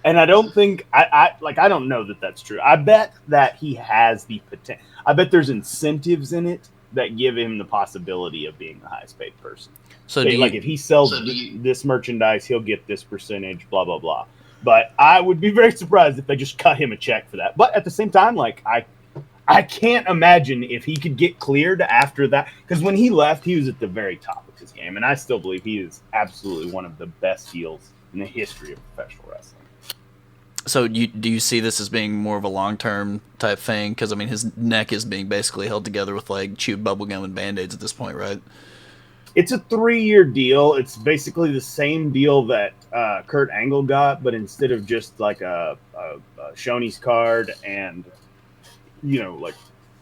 and I don't think I don't know that that's true. I bet that he has the potential. I bet there's incentives in it that give him the possibility of being the highest paid person. So if he sells this merchandise, he'll get this percentage. Blah blah blah. But I would be very surprised if they just cut him a check for that. But at the same time, I can't imagine if he could get cleared after that, because when he left, he was at the very top of his game, and I still believe he is absolutely one of the best heels in the history of professional wrestling. So do you see this as being more of a long-term type thing? Because, I mean, his neck is being basically held together with, like, chewed bubblegum and Band-Aids at this point, right? It's a 3-year deal. It's basically the same deal that Kurt Angle got, but instead of just like a Shoney's card and, like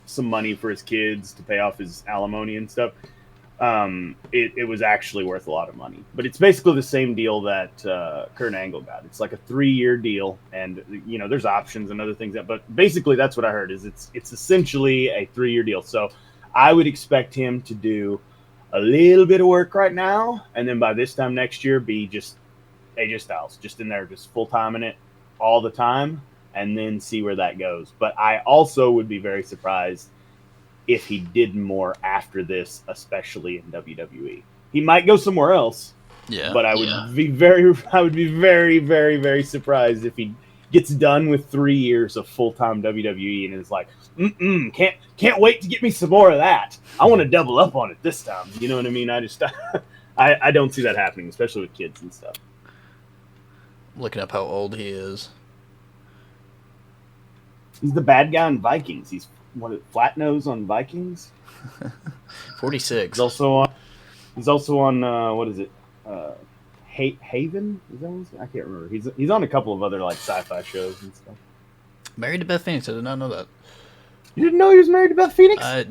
some money for his kids to pay off his alimony and stuff, it was actually worth a lot of money. But it's basically the same deal that Kurt Angle got. It's like a 3-year deal, and there's options and other things but basically that's what I heard is it's essentially a 3-year deal. So I would expect him to do a little bit of work right now, and then by this time next year be just AJ Styles, just in there, just full time in it all the time, and then see where that goes. But I also would be very surprised if he did more after this, especially in WWE. He might go somewhere else. Yeah. But I would be very, very, very surprised if he gets done with 3 years of full-time WWE and is like, can't wait to get me some more of that. I want to double up on it this time. You know what I mean? I don't see that happening, especially with kids and stuff. Looking up how old he is. He's the bad guy in Vikings. He's flat nose on Vikings. 46. He's also on what is it? Haven? Is that what I can't remember. He's on a couple of other like sci-fi shows and stuff. Married to Beth Phoenix. I did not know that. You didn't know he was married to Beth Phoenix? I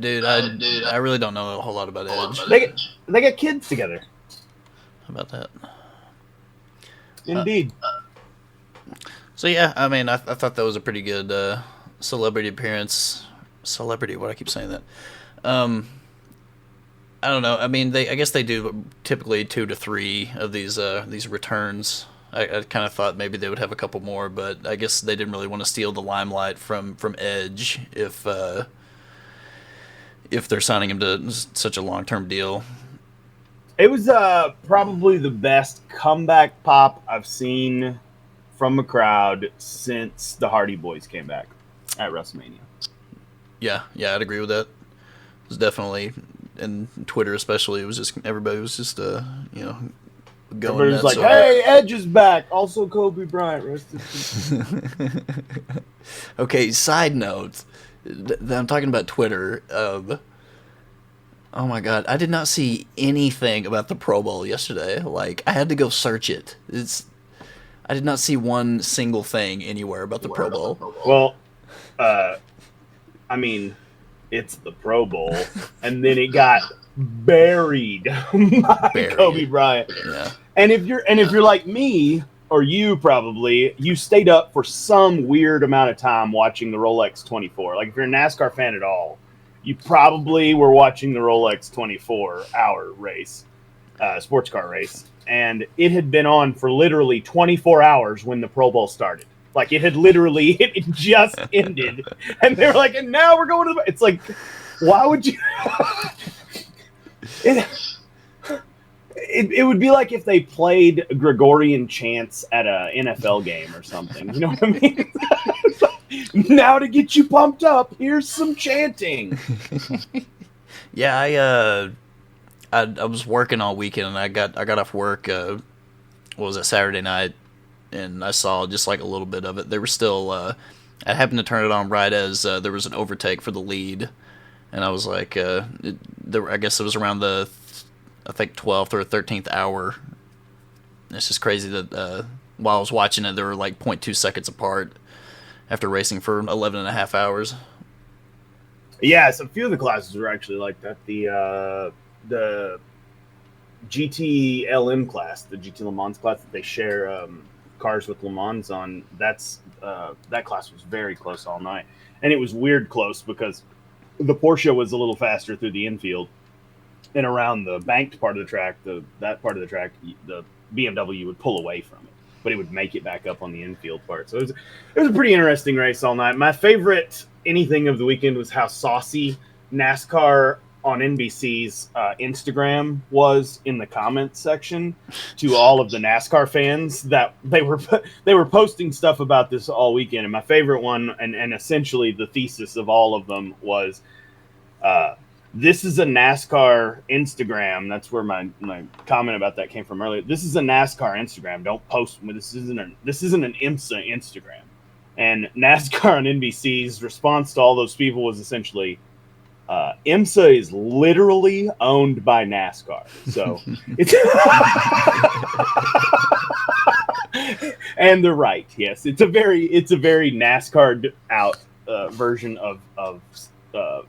really don't know a whole lot about Edge. They get kids together. How about that? Indeed. So yeah, I mean, I thought that was a pretty good celebrity appearance. Celebrity? Why do I keep saying that? I don't know. I mean, I guess they do typically 2 to 3 of these returns. I kind of thought maybe they would have a couple more, but I guess they didn't really want to steal the limelight from Edge if they're signing him to such a long-term deal. It was probably the best comeback pop I've seen from a crowd since the Hardy Boys came back at WrestleMania. Yeah, I'd agree with that. It was definitely, and Twitter especially, it was just everybody was just going. Everybody's like, "Hey, Edge is back." Also, Kobe Bryant, rest in peace. Okay, side note. I'm talking about Twitter. Oh my god, I did not see anything about the Pro Bowl yesterday. Like, I had to go search it. I did not see one single thing anywhere about the Pro Bowl. Well, I mean, it's the Pro Bowl, and then it got buried by Kobe Bryant. Yeah. And if you're like me, or you probably, you stayed up for some weird amount of time watching the Rolex 24. Like, if you're a NASCAR fan at all, you probably were watching the Rolex 24-hour race, sports car race. And it had been on for literally 24 hours when the Pro Bowl started. Like, it just ended. And they were like, and now we're going to the... It's like, why would you... It would be like if they played Gregorian chants at a NFL game or something. You know what I mean? Now to get you pumped up, here's some chanting. Yeah, I was working all weekend, and I got off work. What was it, Saturday night, and I saw just like a little bit of it. They were still. I happened to turn it on right as there was an overtake for the lead, and I was like, I guess it was around the, I think 12th or 13th hour. It's just crazy that while I was watching it, they were like 0.2 seconds apart after racing for 11 and a half hours. Yeah, so a few of the classes were actually like that. The GT class, the GT Le Mans class that they share cars with Le Mans on, that class was very close all night. And it was weird close because the Porsche was a little faster through the infield. And around the banked part of the track, the BMW would pull away from it, but it would make it back up on the infield part. So it was a pretty interesting race all night. My favorite anything of the weekend was how saucy NASCAR on NBC's Instagram was in the comments section to all of the NASCAR fans that they were posting stuff about this all weekend. And my favorite one, and essentially the thesis of all of them, was This is a NASCAR Instagram. That's where my comment about that came from earlier. This is a NASCAR Instagram. Don't post. This isn't an IMSA Instagram. And NASCAR on NBC's response to all those people was essentially, IMSA is literally owned by NASCAR. So it's and they're right. Yes, it's a very NASCAR out version of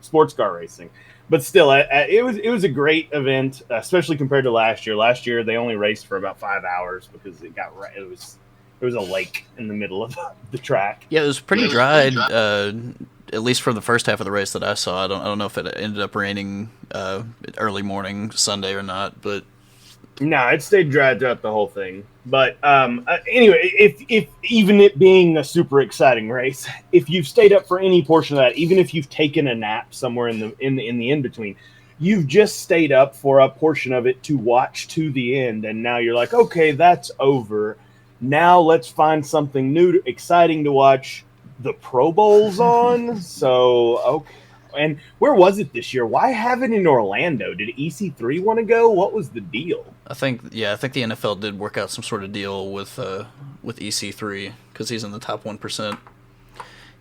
sports car racing. But still, it was a great event, especially compared to last year. Last year they only raced for about 5 hours because it was a lake in the middle of the track. Yeah, it was pretty dry, at least for the first half of the race that I saw. I don't know if it ended up raining early morning Sunday or not, but no, it stayed dry throughout the whole thing. But anyway, if even it being a super exciting race, if you've stayed up for any portion of that, even if you've taken a nap somewhere in the in between, you've just stayed up for a portion of it to watch to the end, and now you're like, okay, that's over. Now let's find something new, exciting to watch. The Pro Bowl's on, so okay. And where was it this year? Why have it in Orlando? Did EC3 want to go? What was the deal? I think the NFL did work out some sort of deal with EC3 because he's in the top 1%.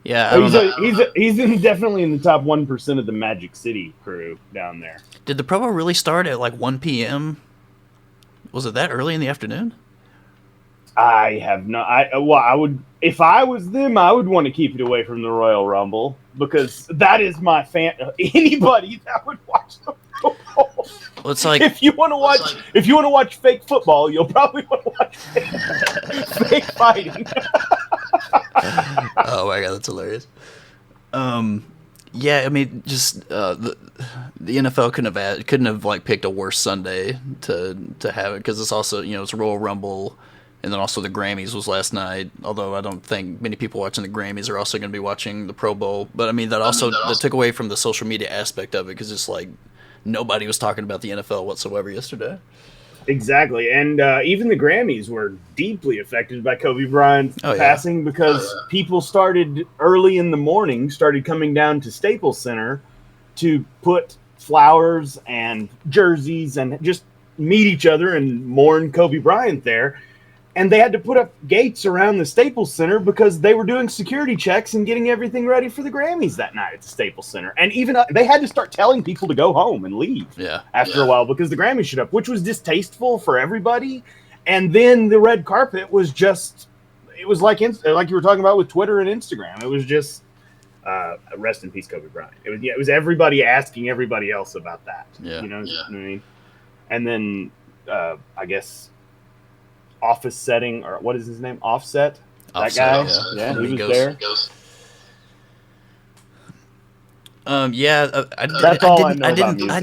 Yeah, he's definitely in the top 1% of the Magic City crew down there. Did the Pro Bowl really start at like 1 p.m.? Was it that early in the afternoon? I have no. I would, if I was them, I would want to keep it away from the Royal Rumble because that is my fan. Anybody that would watch the Pro Bowl. Well, it's like if you want to watch fake football, you'll probably want to watch fake fighting. Oh my god, that's hilarious. Yeah, I mean, just the NFL couldn't have like picked a worse Sunday to have it because it's also it's Royal Rumble. And then also the Grammys was last night, although I don't think many people watching the Grammys are also going to be watching the Pro Bowl. But I mean, that took away from the social media aspect of it because it's like nobody was talking about the NFL whatsoever yesterday. Exactly. And even the Grammys were deeply affected by Kobe Bryant's passing because people started early in the morning, started coming down to Staples Center to put flowers and jerseys and just meet each other and mourn Kobe Bryant there. And they had to put up gates around the Staples Center because they were doing security checks and getting everything ready for the Grammys that night at the Staples Center. And even they had to start telling people to go home and leave after a while because the Grammys showed up, which was distasteful for everybody. And then the red carpet was it was like you were talking about with Twitter and Instagram. It was just rest in peace, Kobe Bryant. It was everybody asking everybody else about that. Yeah. You know what I mean? And then I guess Office Setting, or what is his name? Offset? That guy? Yeah, he was there. I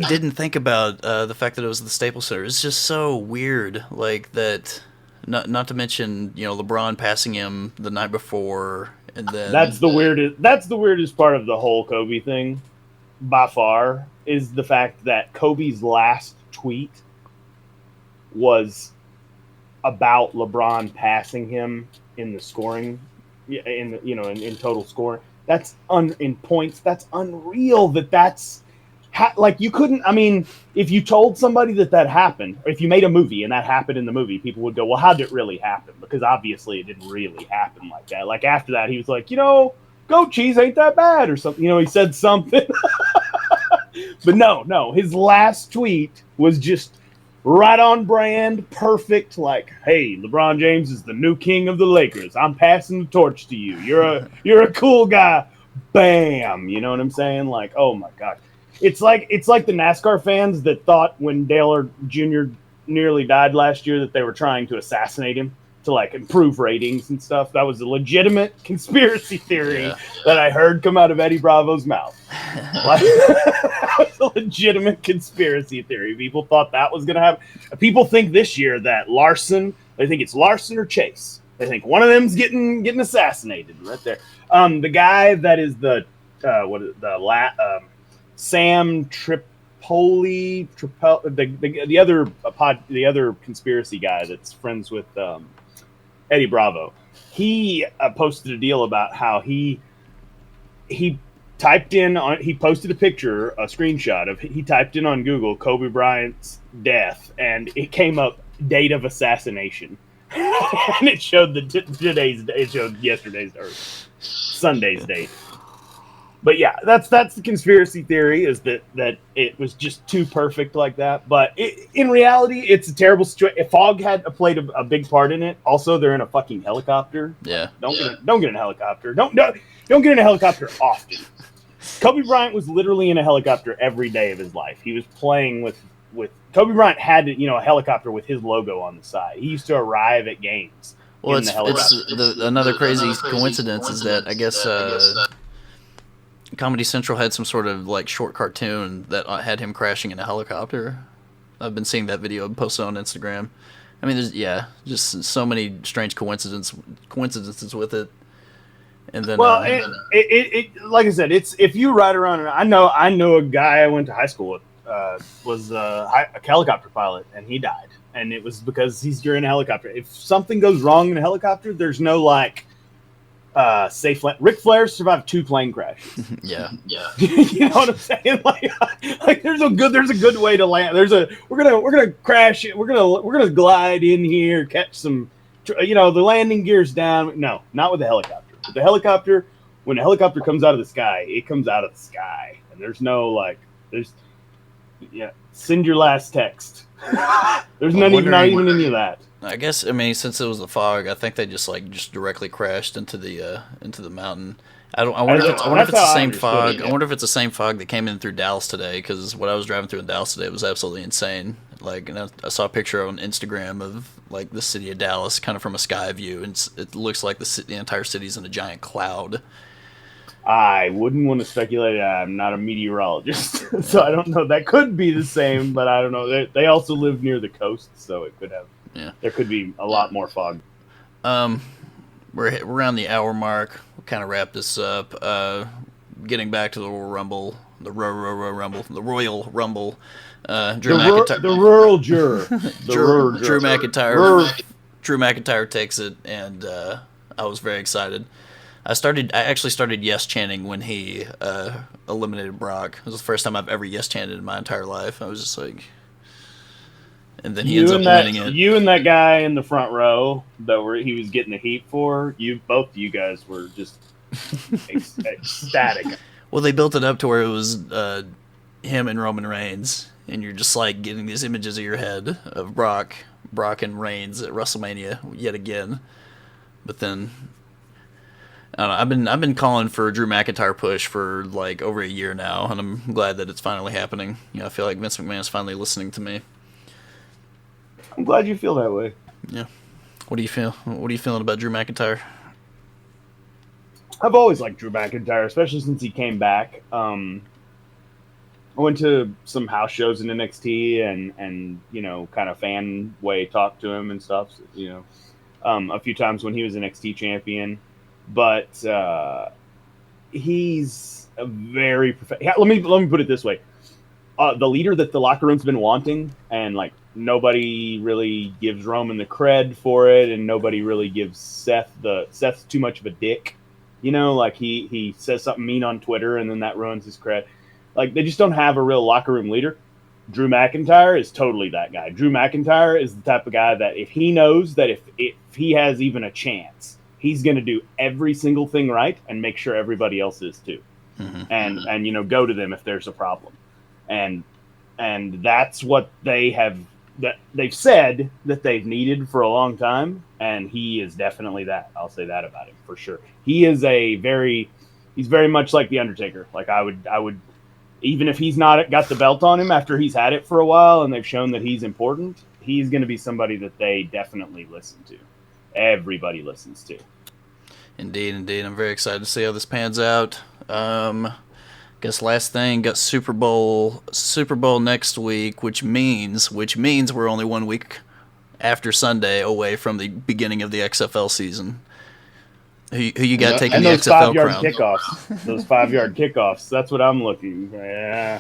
didn't think about the fact that it was the Staples Center. It's just so weird, like that. Not to mention, LeBron passing him the night before, and then that's the weirdest part of the whole Kobe thing, by far, is the fact that Kobe's last tweet was about LeBron passing him in the scoring, in total scoring. That's in points. That's unreal. That's like you couldn't. I mean, if you told somebody that happened, or if you made a movie and that happened in the movie, people would go, "Well, how did it really happen?" Because obviously it didn't really happen like that. Like after that, he was like, "Goat cheese ain't that bad," or something. He said something. But no, his last tweet was just right on brand, perfect. Like, hey, LeBron James is the new king of the Lakers. I'm passing the torch to you. You're a cool guy. Bam. You know what I'm saying? Like, oh my God. It's like the NASCAR fans that thought when Dale Jr. nearly died last year that they were trying to assassinate him to like improve ratings and stuff. That was a legitimate conspiracy theory that I heard come out of Eddie Bravo's mouth. Like, that was a legitimate conspiracy theory. People thought that was going to happen. People think this year that they think it's Larson or Chase. They think one of them's getting assassinated right there. The guy that is Sam Tripoli, the other conspiracy guy that's friends with Eddie Bravo. He posted a deal about how he typed in on, he posted a picture, a screenshot of, he typed in on Google Kobe Bryant's death, and it came up date of assassination. And it showed it showed yesterday's or Sunday's date. But yeah, that's the conspiracy theory, is that it was just too perfect like that. But in reality, it's a terrible situation. If Fog had played a big part in it, also they're in a fucking helicopter. Yeah. Don't get in a helicopter. Don't get in a helicopter often. Kobe Bryant was literally in a helicopter every day of his life. He was playing with Kobe Bryant had a helicopter with his logo on the side. He used to arrive at games. Well, another crazy coincidence is that I guess Comedy Central had some sort of like short cartoon that had him crashing in a helicopter. I've been seeing that video posted on Instagram. I mean, there's just so many strange coincidences with it. And then, it like I said, it's if you ride around, and I know a guy I went to high school with was a helicopter pilot, and he died, and it was because you're in a helicopter. If something goes wrong in a helicopter, there's no like safe land. Ric Flair survived 2 plane crashes. Yeah. You know what I'm saying? Like there's a good way to land. We're gonna crash it. We're gonna glide in here, catch some. The landing gear's down. No, not with the helicopter. With the helicopter, when a helicopter comes out of the sky, it comes out of the sky, and there's no send your last text. There's not even any of that. I guess since it was the fog, I think they just directly crashed into the mountain. I wonder if it's the same fog. I wonder if it's the same fog that came in through Dallas today. Because what I was driving through in Dallas today was absolutely insane. And I saw a picture on Instagram of the city of Dallas, kind of from a sky view, and it looks like the entire city's in a giant cloud. I wouldn't want to speculate. I'm not a meteorologist, so I don't know. That could be the same, but I don't know. They also live near the coast, so it could have. Yeah. There could be a lot more fog. We're around the hour mark. We'll kind of wrap this up. Getting back to the Royal Rumble, the Royal Rumble. Drew McIntyre. The rural juror. Drew McIntyre. Drew McIntyre takes it, and I was very excited. I actually started yes chanting when he eliminated Brock. It was the first time I've ever yes chanted in my entire life. I was just like, and then he ends up winning it. You and that guy in the front row he was getting the heat for. Both of you guys were just ecstatic. Well, they built it up to where it was him and Roman Reigns, and you're just getting these images of your head of Brock and Reigns at WrestleMania yet again. But then, I don't know, I've been calling for a Drew McIntyre push for over a year now, and I'm glad that it's finally happening. I feel like Vince McMahon is finally listening to me. I'm glad you feel that way. Yeah. What do you feel? What are you feeling about Drew McIntyre? I've always liked Drew McIntyre, especially since he came back. I went to some house shows in NXT and kind of fan way talked to him and stuff. A few times when he was NXT champion, but he's a very let me put it this way: the leader that the locker room's been wanting, and nobody really gives Roman the cred for it, and nobody really gives Seth's too much of a dick. He says something mean on Twitter, and then that ruins his cred. They just don't have a real locker room leader. Drew McIntyre is totally that guy. Drew McIntyre is the type of guy that if he knows that if he has even a chance, he's going to do every single thing right and make sure everybody else is too. Mm-hmm. And go to them if there's a problem. And that's what they've said that they've needed for a long time, and he is definitely that. I'll say that about him for sure. He's very much like the Undertaker. I would even if he's not got the belt on him after he's had it for a while and they've shown that he's important, he's going to be somebody that they definitely listen to. Everybody listens to. Indeed. I'm very excited to see how this pans out. Guess last thing, got Super Bowl next week, which means we're only 1 week after Sunday away from the beginning of the XFL season. Who you got taking the XFL crown? Those 5-yard kickoffs. That's what I'm looking. Yeah.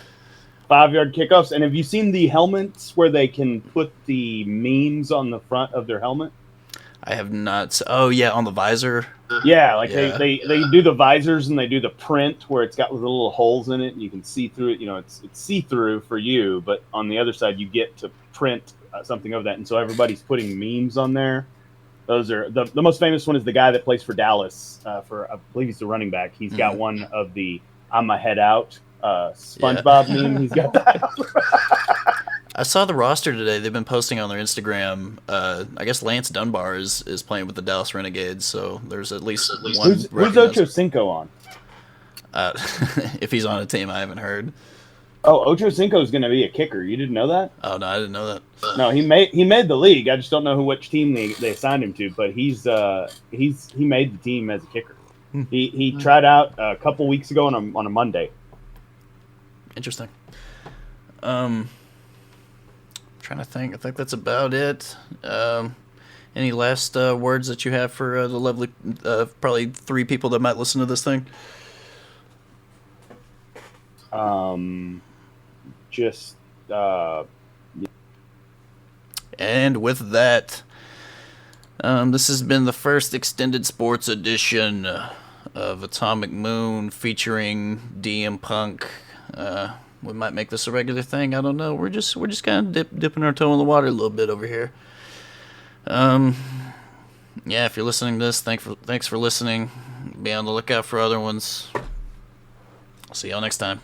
5-yard kickoffs. And have you seen the helmets where they can put the memes on the front of their helmet? I have not. Oh yeah, on the visor. Yeah, like Yeah. they do the visors and they do the print where it's got the little holes in it and you can see through it. You know, it's see through for you, but on the other side you get to print something of that. And so everybody's putting memes on there. Those are the most famous one is the guy that plays for Dallas for I believe he's the running back. He's got one of the "I'm a head out" SpongeBob meme. He's got that. I saw the roster today. They've been posting on their Instagram. I guess Lance Dunbar is playing with the Dallas Renegades, so there's at least one. Who's Ochocinco on? If he's on a team, I haven't heard. Oh, Ochocinco is going to be a kicker. You didn't know that? Oh no, I didn't know that. No, he made the league. I just don't know which team they assigned him to, but he made the team as a kicker. He tried out a couple weeks ago on a Monday. Interesting. Trying to think. I think that's about it. Any last words that you have for the lovely, probably 3 people that might listen to this thing? Just. And with that, this has been the first extended sports edition of Atomic Moon featuring DM Punk. We might make this a regular thing. I don't know. We're just kind of dipping our toe in the water a little bit over here. Yeah, if you're listening to this, thanks for listening. Be on the lookout for other ones. I'll see y'all next time.